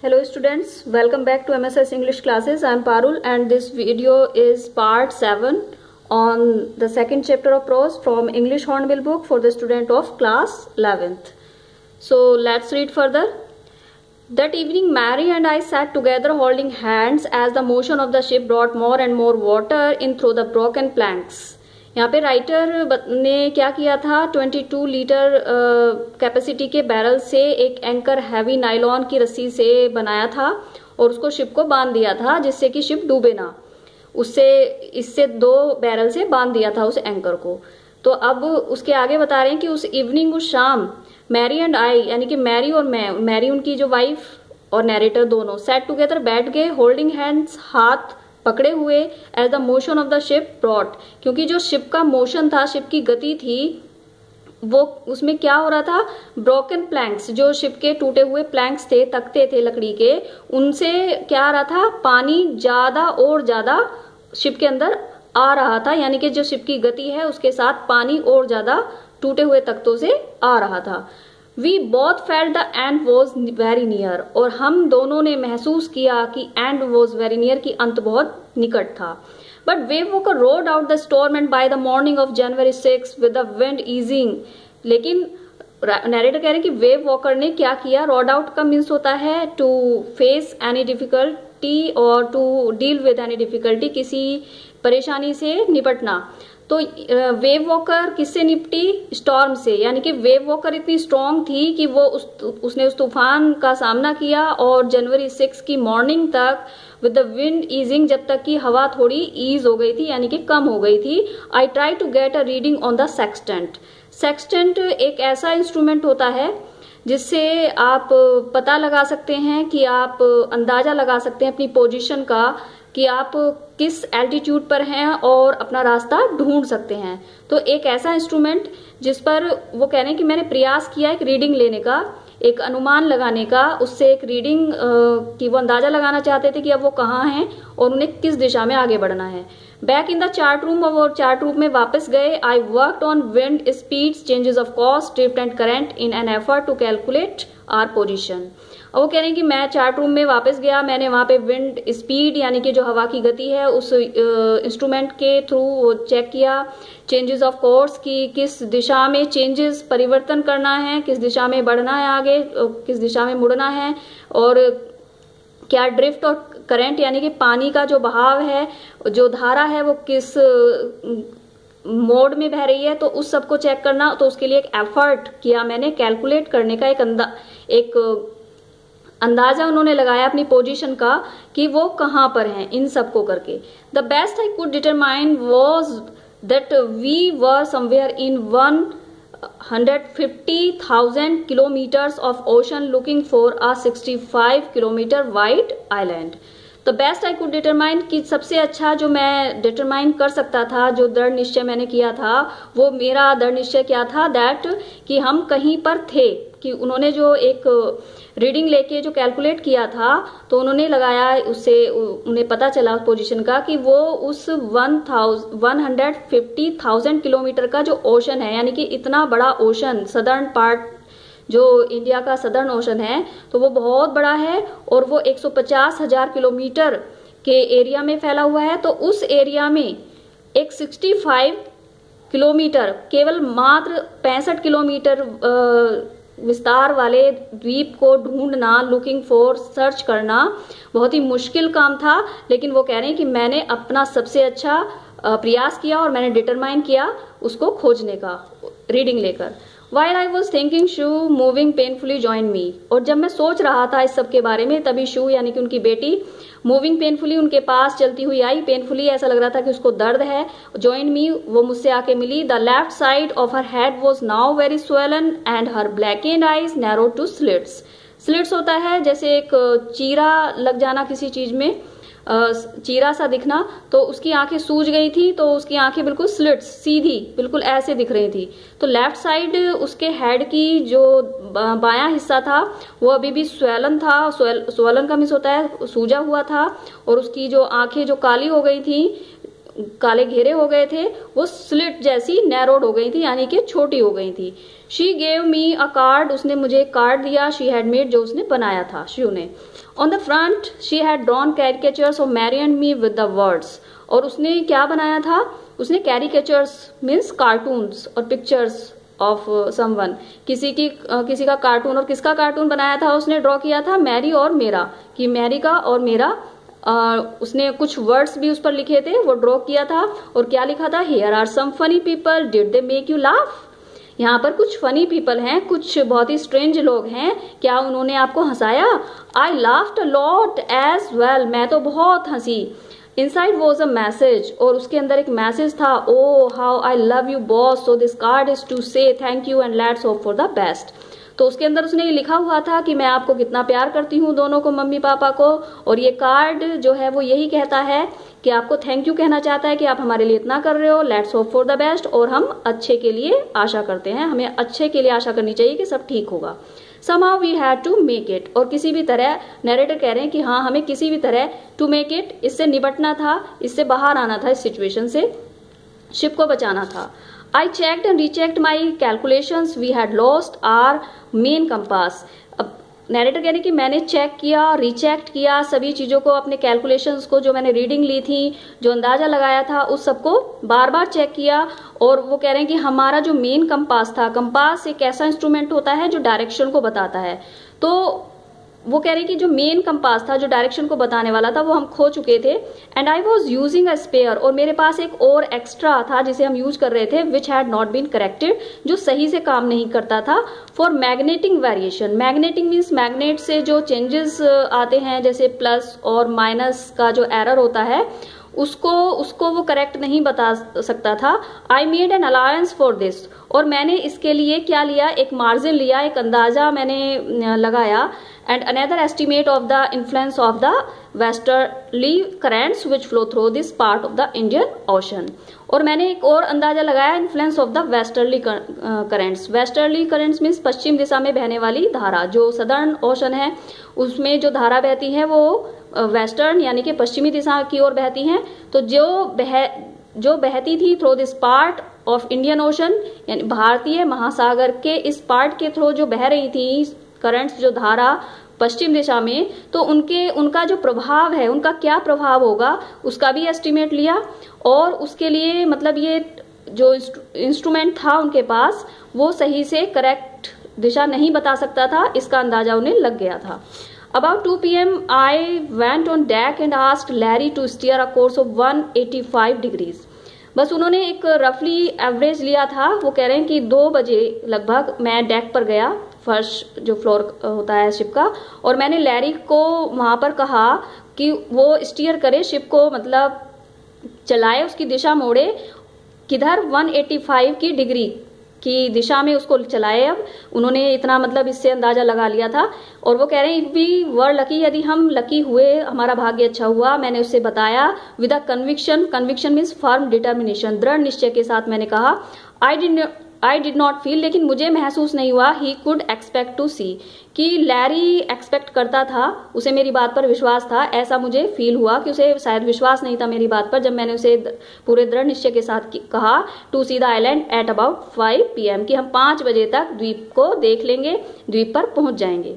Hello students, welcome back to MSS English classes. I am Parul and this video is part 7 on the second chapter of prose from English Hornbill book for the student of class 11th. So let's read further. That evening Mary and I sat together holding hands as the motion of the ship brought more and more water in through the broken planks. यहाँ पे writer ने क्या किया था, 22 litre capacity के barrel से एक anchor heavy nylon की रस्सी से बनाया था और उसको शिप को बांध दिया था जिससे कि शिप डूबे ना। इससे 2 बैरल से बांध दिया था उस एंकर को। तो अब उसके आगे बता रहे हैं कि उस इवनिंग, उस शाम, मैरी एंड आई यानी कि मैरी और मैं, मैरी उनकी जो वाइफ और नैरेटर दोनों सेट टुगेदर बैठ गए, होल्डिंग हैंड्स, हाथ पकड़े हुए, as the motion of the ship brought, क्योंकि जो शिप का मोशन था, शिप की गति थी, वो उसमें क्या हो रहा था, ब्रोकन प्लैंक्स, जो शिप के टूटे हुए प्लैंक्स थे, तख्ते थे लकड़ी के, उनसे क्या आ रहा था, पानी ज्यादा और ज्यादा शिप के अंदर आ रहा था। यानी कि जो शिप की गति है उसके साथ पानी और ज्यादा टूटे हुए तख्तों से आ रहा था। We both felt the end was very near, और हम दोनों ने महसूस किया कि end was very near, कि अंत बहुत निकट था। But Wavewalker rode out the storm and by the morning of January 6 with the wind easing, लेकिन नरेटर कह रहे हैं कि वेव वॉकर ने क्या किया, रोड आउट का मीन्स होता है टू फेस एनी डिफिकल्टी और to deal with any difficulty, किसी परेशानी से निपटना। तो वेव वॉकर किससे निपटी, स्टॉर्म से, यानी कि वेव वॉकर इतनी स्ट्रांग थी कि वो उसने उस तूफान का सामना किया और जनवरी 6 की मॉर्निंग तक विद द विंड ईजिंग, जब तक कि हवा थोड़ी ईज हो गई थी यानी कि कम हो गई थी। I try to get a reading on the sextant. Sextant एक ऐसा इंस्ट्रूमेंट होता है जिससे आप पता लगा सकते हैं, कि आप अंदाजा लगा सकते हैं अपनी पोजीशन का, कि आप किस एल्टीट्यूड पर हैं और अपना रास्ता ढूंढ सकते हैं। तो एक ऐसा इंस्ट्रूमेंट जिस पर वो कह रहे हैं कि मैंने प्रयास किया एक रीडिंग लेने का, एक अनुमान लगाने का, उससे एक रीडिंग की वो अंदाजा लगाना चाहते थे कि अब वो कहाँ हैं और उन्हें किस दिशा में आगे बढ़ना है। Back in the chart room, और चार्ट रूम में वापस गए। I worked on wind speeds, changes of course, drift and current in an effort to calculate our position. और वो कह रहे हैं कि मैं चार्ट रूम में वापस गया, मैंने वहां पे विंड स्पीड यानी कि जो हवा की गति है उस इंस्ट्रूमेंट के थ्रू वो चेक किया, चेंजेस ऑफ कोर्स की किस दिशा में चेंजेस, परिवर्तन करना है, किस दिशा में बढ़ना है आगे, किस दिशा में मुड़ना है, और क्या ड्रिफ्ट और करंट यानी कि पानी का जो बहाव है, जो धारा है, वो किस मोड में बह रही है, तो उस सबको चेक करना। तो उसके लिए एक एफर्ट किया मैंने, कैलकुलेट करने का एक अंदाजा उन्होंने लगाया अपनी पोजीशन का कि वो कहां पर हैं, इन सबको करके। The best I could determine was that we were somewhere in 150,000 kilometers of ocean looking for a 65-kilometer wide island. The best I could determine, कि सबसे अच्छा जो मैं डिटरमाइन कर सकता था, जो दृढ़ निश्चय मैंने किया था, वो मेरा दृढ़ निश्चय क्या था, दैट कि हम कहीं पर थे, कि उन्होंने जो एक रीडिंग लेके जो कैलकुलेट किया था तो उन्होंने लगाया, उससे उन्हें पता चला पोजीशन का कि वो उस 150,000 किलोमीटर का जो ओशन है, यानी कि इतना बड़ा ओशन, सदर्न पार्ट जो इंडिया का सदर्न ओशन है, तो वो बहुत बड़ा है और वो 150,000 किलोमीटर के एरिया में फैला हुआ है। तो उस एरिया में एक 65 किलोमीटर, केवल मात्र 65 किलोमीटर विस्तार वाले द्वीप को ढूंढना, लुकिंग फॉर, सर्च करना बहुत ही मुश्किल काम था। लेकिन वो कह रहे हैं कि मैंने अपना सबसे अच्छा प्रयास किया और मैंने डिटरमाइन किया उसको खोजने का, रीडिंग लेकर। While I was thinking, Shu moving painfully joined me, और जब मैं सोच रहा था इस सब के बारे में, तभी शू यानी कि उनकी बेटी मूविंग पेनफुली उनके पास चलती हुई आई। पेनफुली ऐसा लग रहा था कि उसको दर्द है। जॉइन मी, वो मुझसे आके मिली। The left side of her head was now very swollen and her blackened eyes narrow to slits. Slits होता है जैसे एक चीरा लग जाना किसी चीज में, चीरा सा दिखना, तो उसकी आंखें सूज गई थी, तो उसकी आंखें बिल्कुल स्लिट्स, सीधी बिल्कुल ऐसे दिख रही थी। तो लेफ्ट साइड उसके हेड की जो बायां हिस्सा था वो अभी भी स्वेलन था, स्वेलन का मीन्स होता है सूजा हुआ था, और उसकी जो आंखें जो काली हो गई थी काले घेरे हो गए थे वो स्लिट जैसी नैरोड हो गई थी, यानी कि छोटी हो गई थी। She gave me a card, उसने मुझे एक कार्ड दिया, शी हैड मेड, जो उसने बनाया था, शिव ने। On the front she had drawn caricatures of Mary and me with the words, और उसने क्या बनाया था, उसने कैरिकेचर्स मीन्स कार्टून्स और पिक्चर्स ऑफ समवन, किसी का कार्टून, और किसका कार्टून बनाया था उसने, ड्रॉ किया था मैरी और मेरा, कि मैरी का और मेरा। उसने कुछ वर्ड्स भी उस पर लिखे थे, वो ड्रॉ किया था। और क्या लिखा था, here are some funny people, did they make you laugh, यहाँ पर कुछ फनी पीपल हैं, कुछ बहुत ही स्ट्रेंज लोग हैं, क्या उन्होंने आपको हंसाया। I laughed a lot as well, मैं तो बहुत हंसी। इनसाइड वॉज अ मैसेज, और उसके अंदर एक मैसेज था, oh how I love you boss, so this card is to say thank you and let's hope for the best. तो उसके अंदर उसने ये लिखा हुआ था कि मैं आपको कितना प्यार करती हूँ, दोनों को, मम्मी पापा को, और ये कार्ड जो है वो यही कहता है कि आपको थैंक यू कहना चाहता है कि आप हमारे लिए इतना कर रहे हो, let's hope for the best, और हम अच्छे के लिए आशा करते हैं, हमें अच्छे के लिए आशा करनी चाहिए कि सब ठीक होगा। somehow we had to make it, और किसी भी तरह, नरेटर कह रहे हैं कि हाँ हमें किसी भी तरह to make it, इससे निपटना था, इससे बाहर आना था, इस सिचुएशन से शिप को बचाना था। I checked and rechecked my calculations, we had lost our main compass। अब नरेटर कह रहे हैं कि मैंने चेक किया, रीचेक्ट किया सभी चीज़ों को, अपने कैलकुलेशंस को, जो मैंने रीडिंग ली थी, जो अंदाज़ा लगाया था, उस सबको बार बार चेक किया। और वो कह रहे हैं कि हमारा जो मेन कंपास था, कंपास एक ऐसा इंस्ट्रूमेंट होता है जो डायरेक्शन को बताता है, तो वो कह रहे हैं कि जो मेन कंपास था, जो डायरेक्शन को बताने वाला था, वो हम खो चुके थे। And I was using a spare, और मेरे पास एक और एक्स्ट्रा था जिसे हम यूज कर रहे थे, which had not been corrected, जो सही से काम नहीं करता था, for magnetic variation. Magnetic means magnet से जो चेंजेस आते हैं, जैसे प्लस और माइनस का जो एरर होता है, उसको वो करेक्ट नहीं बता सकता था। I made an alliance for this, और मैंने इसके लिए क्या लिया, एक मार्जिन लिया, एक अंदाजा मैंने लगाया। And another estimate of the influence of the westerly currents which flow through this part of the Indian Ocean, और मैंने एक और अंदाजा लगाया, influence of the westerly currents. Westerly currents means पश्चिम दिशा में बहने वाली धारा, जो सदर्न ओशन है उसमें जो धारा बहती है वो वेस्टर्न यानी कि पश्चिमी दिशा की ओर बहती हैं। तो जो बहती थी through this part of Indian ocean, यानी भारतीय महासागर के इस पार्ट के थ्रू जो बह रही थी करंट्स, जो धारा पश्चिम दिशा में, तो उनका जो प्रभाव है, उनका क्या प्रभाव होगा, उसका भी एस्टिमेट लिया। और उसके लिए मतलब ये जो इंस्ट्रूमेंट था उनके पास, वो सही से करेक्ट दिशा नहीं बता सकता था, इसका अंदाजा उन्हें लग गया था। About 2 p.m. I went on deck and asked Larry to steer a course of 185 degrees। बस उन्होंने एक रफली एवरेज लिया था। वो कह रहे हैं कि 2 बजे लगभग मैं डेक पर गया, फर्श जो फ्लोर होता है शिप का, और मैंने लैरी को वहां पर कहा कि वो स्टीयर करे शिप को, मतलब चलाए, उसकी दिशा मोड़े किधर, 185 की डिग्री की दिशा में उसको चलाए। अब उन्होंने इतना मतलब इससे अंदाजा लगा लिया था। और वो कह रहे हैं इफ वी वर लकी, यदि हम लकी हुए, हमारा भाग्य अच्छा हुआ, मैंने उससे बताया with a conviction, conviction means firm determination, दृढ़ निश्चय के साथ मैंने कहा, आई डिड नॉट फील, लेकिन मुझे महसूस नहीं हुआ, ही कुड एक्सपेक्ट टू सी, कि लैरी एक्सपेक्ट करता था, उसे मेरी बात पर विश्वास था, ऐसा मुझे फील हुआ कि उसे शायद विश्वास नहीं था मेरी बात पर, जब मैंने उसे पूरे दृढ़ निश्चय के साथ कहा to see the island at about 5 PM, कि हम 5 बजे तक द्वीप को देख लेंगे, द्वीप पर पहुंच जाएंगे।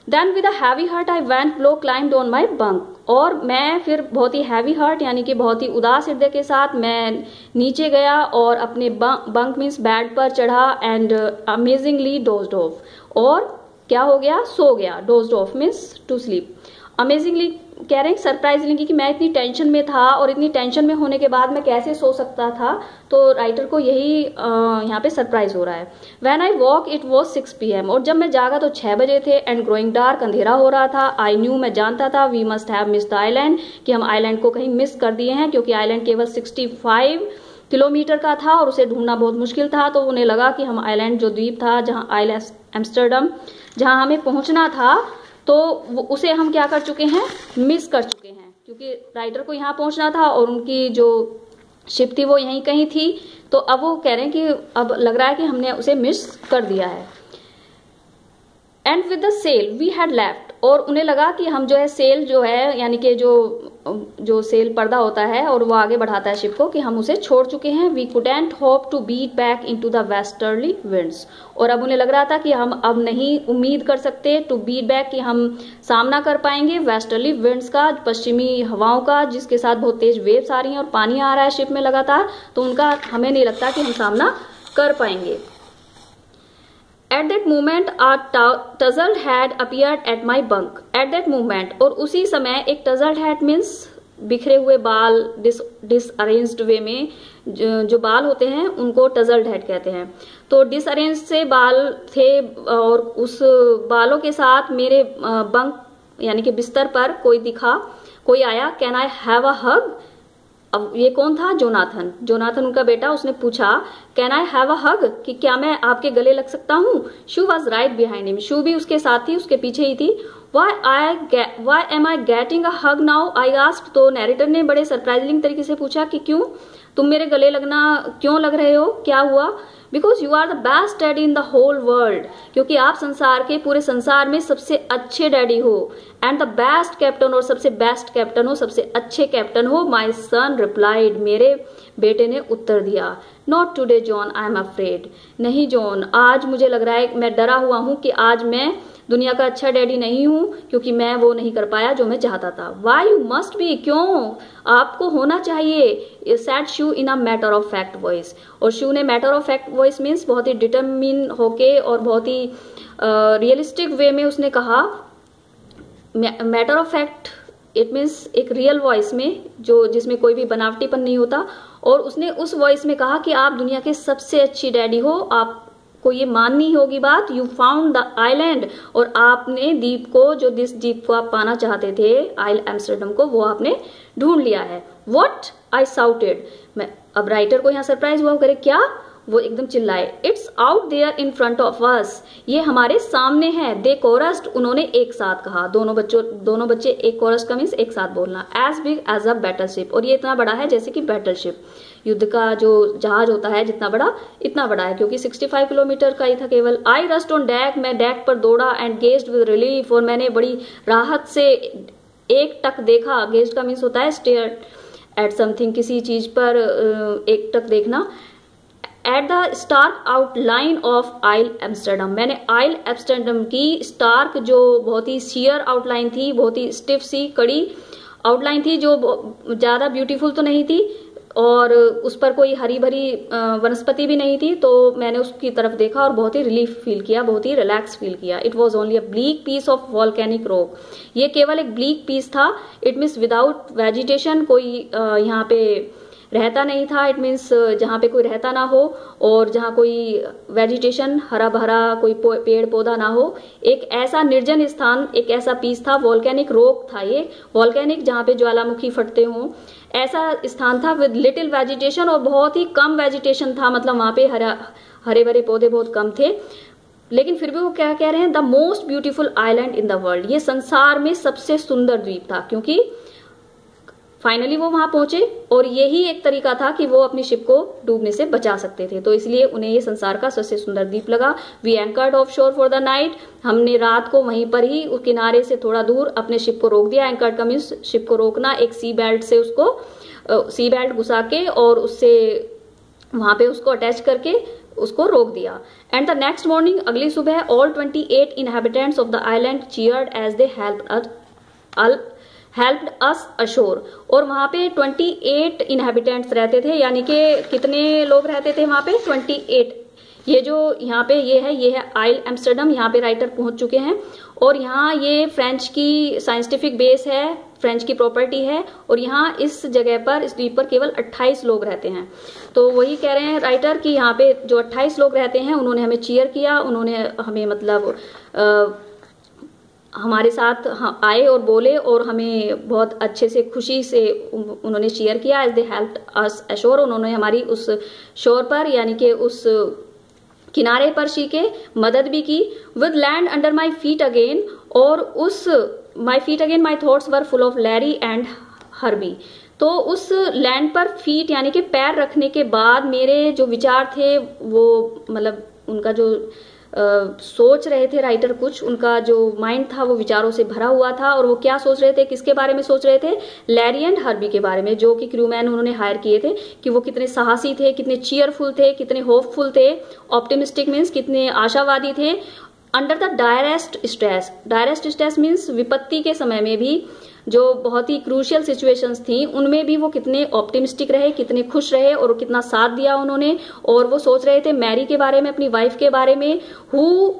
Then with a heavy heart I went below, climbed on my bunk, और मैं फिर बहुत ही हैवी हार्ट यानी कि बहुत ही उदास हृदय के साथ मैं नीचे गया और अपने बंक मीन्स बेड पर चढ़ा। एंड अमेजिंगली डोज्ड ऑफ, और क्या हो गया, सो गया। Dozed off means to sleep. Amazingly कह रहे हैं सरप्राइजिंगली कि मैं इतनी टेंशन में था, और इतनी टेंशन में होने के बाद मैं कैसे सो सकता था, तो राइटर को यही यहाँ पे सरप्राइज हो रहा है। When I walk it was 6 PM, और जब मैं जागा तो 6 बजे थे। एंड ग्रोइंग डार्क, अंधेरा हो रहा था। आई न्यू, मैं जानता था, we must have miss the island, कि हम आइलैंड को कहीं मिस कर दिए हैं, क्योंकि आइलैंड केवल 65 किलोमीटर का था और उसे ढूंढना बहुत मुश्किल था। तो उन्हें लगा कि हम आइलैंड, जो द्वीप था जहाँ आइलैंड एम्स्टर्डम, जहाँ हमें पहुंचना था, तो उसे हम क्या कर चुके हैं, मिस कर चुके हैं, क्योंकि राइटर को यहाँ पहुंचना था और उनकी जो शिप थी वो यहीं कहीं थी। तो अब वो कह रहे हैं कि अब लग रहा है कि हमने उसे मिस कर दिया है। And with the sail we had left, और उन्हें लगा कि हम जो है सेल जो है यानी कि जो जो सेल पर्दा होता है और वो आगे बढ़ाता है शिप को कि हम उसे छोड़ चुके हैं। We couldn't hope to beat back into the westerly winds, और अब उन्हें लग रहा था कि हम अब नहीं उम्मीद कर सकते टू बीट बैक, कि हम सामना कर पाएंगे वेस्टर्ली विंड्स का, पश्चिमी हवाओं का, जिसके साथ बहुत तेज वेव्स आ रही हैं और पानी आ रहा है शिप में लगातार, तो उनका हमें नहीं लगता कि हम सामना कर पाएंगे। At that moment, a tousled head appeared at my bunk. At that moment, और उसी समय एक tousled head means बिखरे हुए बाल, डिसअरेंज्ड वे में जो बाल होते हैं उनको tousled head कहते हैं। तो डिसअरेंज से बाल थे और उस बालों के साथ मेरे बंक यानी कि बिस्तर पर कोई आया। कैन आई हैव अ हग? अब ये कौन था? जोनाथन उनका बेटा। उसने पूछा कैन आई हैव अ हग, कि क्या मैं आपके गले लग सकता हूँ। Sue was right behind him, Sue भी उसके साथ थी, उसके पीछे ही थी। Why am I getting a hug now, I asked. तो नैरेटर ने बड़े सरप्राइजिंग तरीके से पूछा कि क्यों तुम मेरे गले क्यों लग रहे हो, क्या हुआ। Because you are the best daddy in the whole world, क्योंकि आप पूरे संसार में सबसे अच्छे डैडी हो। एंड द बेस्ट कैप्टन, और सबसे बेस्ट कैप्टन हो, सबसे अच्छे कैप्टन हो। माई सन रिप्लाइड, मेरे बेटे ने उत्तर दिया। Not today John, I am afraid. नहीं जॉन, आज मुझे लग रहा है, मैं डरा हुआ हूं कि आज मैं दुनिया का अच्छा डैडी नहीं हूं, क्योंकि मैं वो नहीं कर पाया जो मैं चाहता था। वाई यू मस्ट बी, क्यों आपको होना चाहिए। Sad shoe in a matter of fact voice, और शू ने matter of fact voice means बहुत ही डिटरमिन होके और बहुत ही रियलिस्टिक वे में उसने कहा। Matter of fact it means एक रियल वॉइस में जिसमें कोई भी बनावटीपन नहीं होता, और उसने उस वॉइस में कहा कि आप दुनिया के सबसे अच्छी डैडी हो, आपको ये माननी होगी बात। यू फाउंड द आइलैंड, और आपने द्वीप को, जिस द्वीप को आप पाना चाहते थे, आइल एम्स्टर्डम को, वो आपने ढूंढ लिया है। What, I shouted. अब राइटर को यहाँ सरप्राइज हुआ, करे क्या, वो एकदम चिल्लाए। It's out there in front of us, ये हमारे सामने है। दे कोरस्ड, उन्होंने एक साथ कहा। दोनों बच्चे एक कोरस का मीन्स एक साथ बोलना। As big as a battleship, और ये इतना बड़ा है जैसे कि बैटलशिप, युद्ध का जो जहाज होता है जितना बड़ा, इतना बड़ा है, क्योंकि 65 किलोमीटर का ही था केवल। आई रस्ट ऑन डेक, मैं डेक पर दौड़ा। एंड गेज्ड विद रिलीफ, और मैंने बड़ी राहत से एक टक देखा। गेज्ड का मीन्स होता है स्टेयर एट समथिंग, किसी चीज पर एक टक देखना। At the stark outline of Ile Amsterdam, मैंने आइल एम्स्टर्डम की स्टार्क, जो बहुत ही शियर आउटलाइन थी, बहुत ही स्टिफ सी कड़ी आउटलाइन थी, जो ज्यादा ब्यूटीफुल तो नहीं थी और उस पर कोई हरी भरी वनस्पति भी नहीं थी, तो मैंने उसकी तरफ देखा और बहुत ही रिलीफ फील किया, बहुत ही रिलैक्स फील किया। It was only a bleak piece of volcanic rock, ये केवल एक ब्लीक पीस था। इट मीन्स विदाउट वेजिटेशन, कोई यहाँ पे रहता नहीं था। इट मीन्स जहाँ पे कोई रहता ना हो और जहाँ कोई वेजिटेशन, हरा भरा कोई पेड़ पौधा ना हो, एक ऐसा निर्जन स्थान, एक ऐसा पीस था। वॉल्केनिक रॉक था ये, वॉल्केनिक जहाँ पे ज्वालामुखी फटते हों, ऐसा स्थान था। विद लिटिल वेजिटेशन, और बहुत ही कम वेजिटेशन था, मतलब वहां पे हरे भरे पौधे बहुत कम थे। लेकिन फिर भी वो क्या कह रहे हैं, the most beautiful island in the world, ये संसार में सबसे सुंदर द्वीप था, क्योंकि फाइनली वो वहां पहुंचे और यही एक तरीका था कि वो अपनी शिप को डूबने से बचा सकते थे। तो इसलिए उन्हें ये संसार का सबसे सुंदर द्वीप लगा। वी एंकर्ड ऑफ शोर फॉर द नाइट, हमने रात को वहीं पर ही उस किनारे से थोड़ा दूर अपने शिप को रोक दिया। एंकर्ड का मीन्स शिप को रोकना, एक सी बेल्ट से उसको सी बेल्ट घुसा के और उससे वहां पे उसको अटैच करके उसको रोक दिया। एंड द नेक्स्ट मॉर्निंग, अगली सुबह, all 28 inhabitants of the island cheered as they helped us ashore. और वहां पे 28 इनहेबिटेंट्स रहते थे, यानी कि कितने लोग रहते थे वहां पे, 28। ये जो यहाँ पे ये है आइल एम्स्टर्डम, यहाँ पे राइटर पहुंच चुके हैं और यहाँ ये फ्रेंच की साइंटिफिक बेस है, फ्रेंच की प्रॉपर्टी है, और यहाँ इस जगह पर, इस द्वीप पर केवल 28 लोग रहते हैं। तो वही कह रहे हैं राइटर कि यहाँ पे जो 28 लोग रहते हैं उन्होंने हमें चीयर किया, उन्होंने हमें मतलब हमारे साथ आए और बोले और हमें बहुत अच्छे से खुशी से उन्होंने चीयर किया। As they helped us ashore, उन्होंने हमारी उस शोर पर यानी कि उस किनारे पर शी के मदद भी की। With land under my feet again, और उस my feet again my thoughts were full of Larry and Herbie. तो उस लैंड पर फीट यानी कि पैर रखने के बाद मेरे जो विचार थे वो मतलब उनका जो सोच रहे थे राइटर, कुछ उनका जो माइंड था वो विचारों से भरा हुआ था। और वो क्या सोच रहे थे, किसके बारे में सोच रहे थे? लैरी एंड हर्बी के बारे में, जो कि क्रूमैन उन्होंने हायर किए थे, कि वो कितने साहसी थे, कितने चीयरफुल थे, कितने होपफुल थे। ऑप्टिमिस्टिक मीन्स कितने आशावादी थे। Under the direst stress, direst stress means विपत्ति के समय में भी, जो बहुत ही क्रूशियल सिचुएशंस थी उनमें भी वो कितने ऑप्टिमिस्टिक रहे, कितने खुश रहे और कितना साथ दिया उन्होंने। और वो सोच रहे थे मैरी के बारे में, अपनी वाइफ के बारे में, who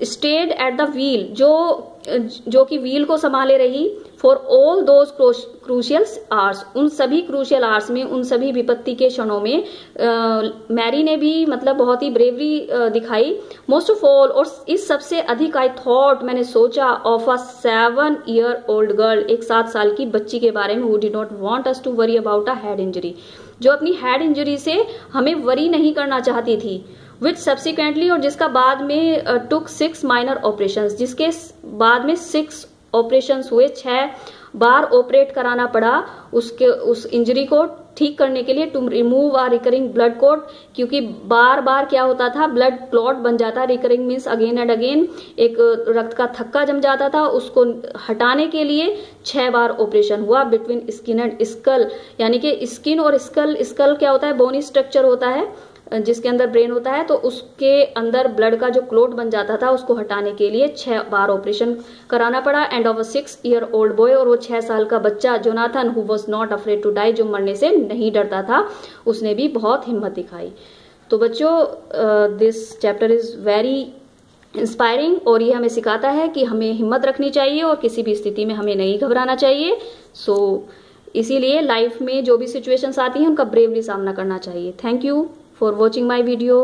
stayed at the wheel, जो कि व्हील को संभाले रही, for all those crucial hours, उन सभी क्रूशियल आवर्स में, उन सभी विपत्ति के क्षणों में मैरी ने भी मतलब बहुत ही ब्रेवरी दिखाई। मोस्ट ऑफ ऑल, और इस सबसे अधिक, आई थॉट, मैंने सोचा, ऑफ अ 7-year-old गर्ल, एक 7 साल की बच्ची के बारे में, who did not want us to worry about a head injury, जो अपनी हेड इंजरी से हमें वरी नहीं करना चाहती थी। विच सब्सिक्वेंटली, और जिसका बाद में टुक 6 माइनर ऑपरेशंस, जिसके बाद में 6 ऑपरेशंस हुए, 6 बार ऑपरेट कराना पड़ा उस इंजरी को ठीक करने के लिए, to remove a recurring blood clot, क्योंकि बार बार क्या होता था, ब्लड क्लॉट बन जाता। Recurring means again and again, एक रक्त का थक्का जम जाता था, उसको हटाने के लिए 6 बार ऑपरेशन हुआ। बिटवीन स्किन एंड स्कल, यानी कि स्किन और स्कल, स्कल क्या होता है, बोनी स्ट्रक्चर होता है जिसके अंदर ब्रेन होता है, तो उसके अंदर ब्लड का जो क्लोट बन जाता था उसको हटाने के लिए 6 बार ऑपरेशन कराना पड़ा। End of a 6-year-old boy, और वो 6 साल का बच्चा Jonathan, who was not afraid to die, जो मरने से नहीं डरता था, उसने भी बहुत हिम्मत दिखाई। तो बच्चों, this chapter is very inspiring, और ये हमें सिखाता है कि हमें हिम्मत रखनी चाहिए और किसी भी स्थिति में हमें नहीं घबराना चाहिए। इसीलिए लाइफ में जो भी सिचुएशंस आती हैं उनका ब्रेवली सामना करना चाहिए। Thank you for watching my video.